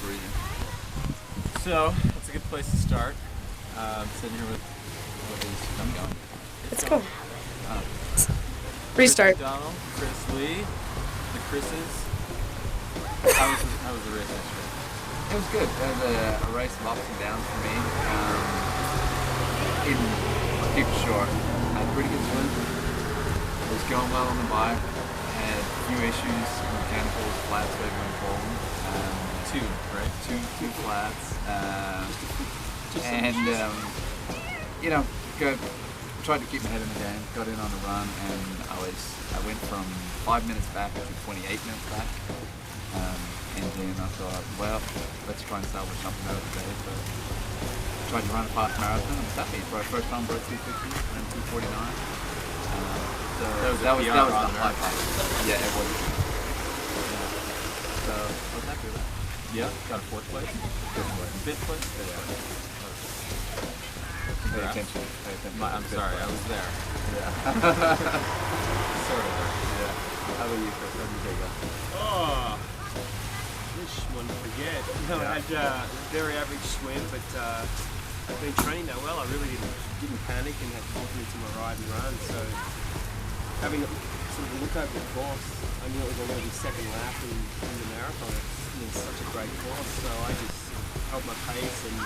freezing. So, that's a good place to start. I'm sitting here with what is I'm going. Let's go. Oh. Restart. Chris Mcdonald, Chris Legh, the Chris's. How was the race yesterday? It was good. It was a race of ups and downs for me. I'll keep it short. I had a pretty good swim. It was going well on the bike. I had a few issues, mechanical flats were going forward. Two, right? Two flats. Tried to keep my head in the game, got in on a run, and I went from 5 minutes back to 28 minutes back. And then I thought, well, let's try and salvage something out of the day. So I tried to run a fast marathon. I was happy. For the first time, broke 250 and 249. That was the high part. Yeah, it was. So I was happy with that. Yeah, got a fourth place. Fifth place? Pay attention. I'm sorry, I was there. Yeah. Sort of there. Yeah. How about you, Chris? How did you take that? Oh, which one to forget? I had a very average swim, but I've been training that well. I really didn't panic and had confidence in my ride and run. So having sort of a look over the course, I knew it was going to be second lap in the marathon. It's such a great course, so I just held my pace and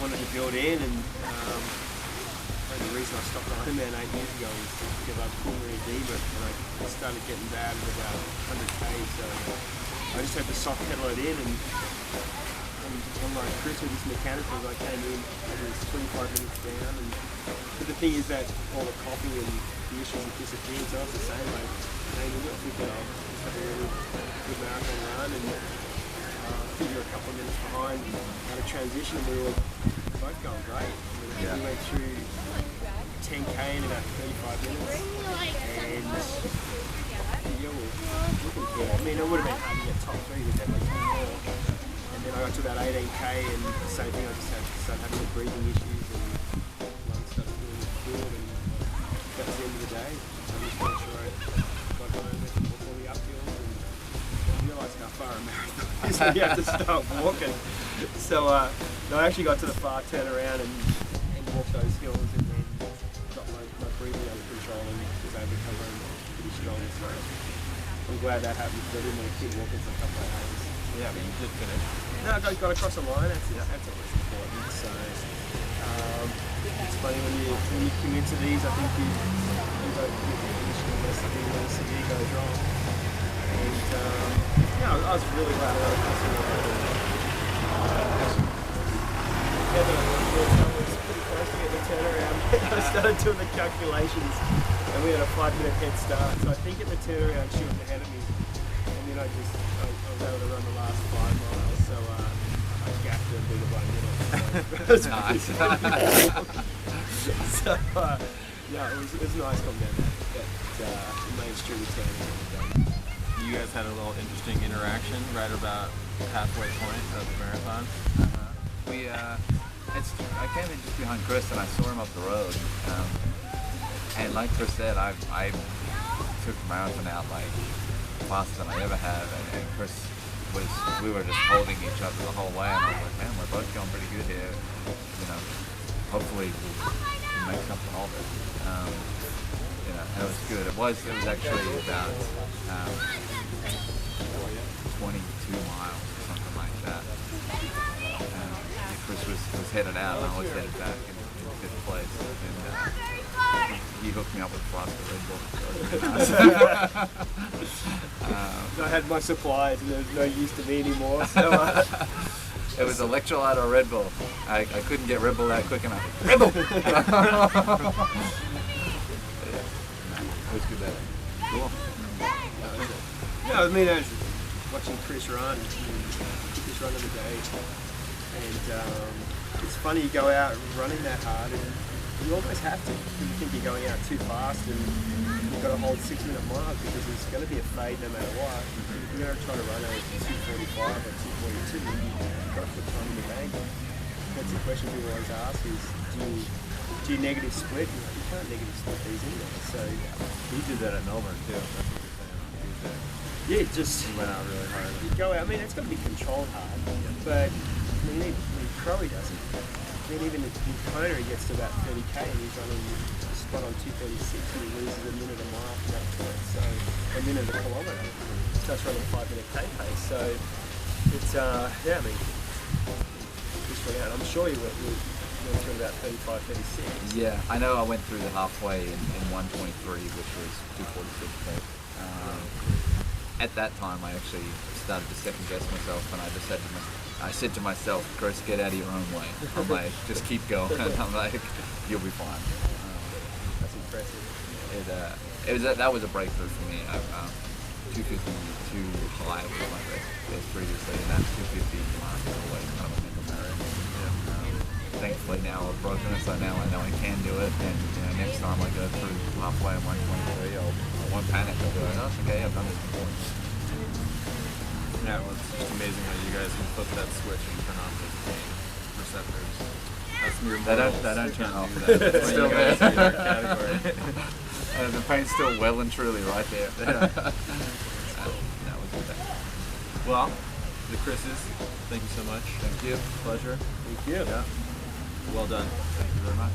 wanted to build in. And the reason I stopped Ironman 8 years ago was because I was pulmonary edema and I started getting bad at about 100 k's. So I just had to soft pedal it in, and I'm like Chris with this mechanical. I came in, it was 25 minutes down, but the thing is that all the coughing and the issues have disappeared. So I was the same. I came in thinking I'll just have a really good marathon run, and I think we were a couple of minutes behind at a transition, and we were both going great. We went through 10k in about 35 minutes, and yeah, we were looking good. I mean, it would have been hard to get top three with that much more. And then I got to about 18k, and the same thing, I just started having the breathing issues, and lungs started feeling good, and that was the end of the day. So I just made sure I got home and walked all the uphills, and realised how far a marathon is when you have to start walking. So I actually got to the far turnaround and walked those hills, and then got my breathing under control and was able to come home pretty strong. So I'm glad that happened, because I didn't want to keep walking for a couple of hours. Yeah, but you did finish. No, I got across the line. That's always important. So it's funny when you commit to these. I think you don't finish unless something goes wrong. And I was really glad I got across the line. Heather was pretty close to get the turnaround. I started doing the calculations, and we had a 5-minute head start. So I think at the turnaround she was ahead of me, and then I was able to run the last 5 miles. So I gapped her a bit by a minute. So Nice. So it was nice coming down that main street turn. You guys had a little interesting interaction right about halfway point of the marathon. I came in just behind Chris, and I saw him up the road. And like Chris said, I took the marathon out like faster than I ever have. And Chris we were just holding each other the whole way. And I was like, man, we're both going pretty good here. Hopefully we'll make something of it. It was good. It was actually about 22 miles or something like that. Chris was headed out, and I was headed back in 5th place. And he hooked me up with a flask of Red Bull. I had my supplies, and there was no use to me anymore. So it was electrolyte or Red Bull. I couldn't get Red Bull out quick enough. Red Bull! It was good that. Cool. I mean, I was watching Chris run of the day, and it's funny, you go out running that hard, and you almost have to. You think you're going out too fast, and you've got to hold 6-minute miles, because there's going to be a fade no matter what. If you're going to try to run at 2:45 or 2:42, you've got to put time in the bank. That's the question people always ask: is do you negative split? You can't negative split these anyway. So he did that at Melbourne too. That's what you're saying on Tuesday. Yeah, just You went out really hard. you go out. I mean, it's got to be controlled hard, but I mean, Crowe doesn't. I mean, even in Kona, he gets to about 30k and he's running spot on 236 and he loses a minute a mile from that point. So a minute a kilometre. Starts running 5-minute K pace. So it's yeah, I mean, just went out. I'm sure you went through about 35, 36. Yeah, I know I went through the halfway in 123, which was 246. At that time, I actually started to second guess myself, and I just said to myself, Chris, get out of your own way. I'm like, just keep going. I'm like, you'll be fine. That's impressive. That was a breakthrough for me. 250 too high was my best previously, and that 250 mark is always kind of a mental barrier. Thankfully now I've broken it, so now I know I can do it, and next time I go through halfway in 123, I won't panic. I'll be like, oh, it's okay, I've done this before. Yeah, well, it's just amazing how you guys can flip that switch and turn off the pain receptors. That's your They don't turn off. It's still there. there. Category. The pain's still well and truly right there. That was good. Well, the Chris's, thank you so much. Thank you. Pleasure. Thank you. Yeah. Well done. Thank you very much.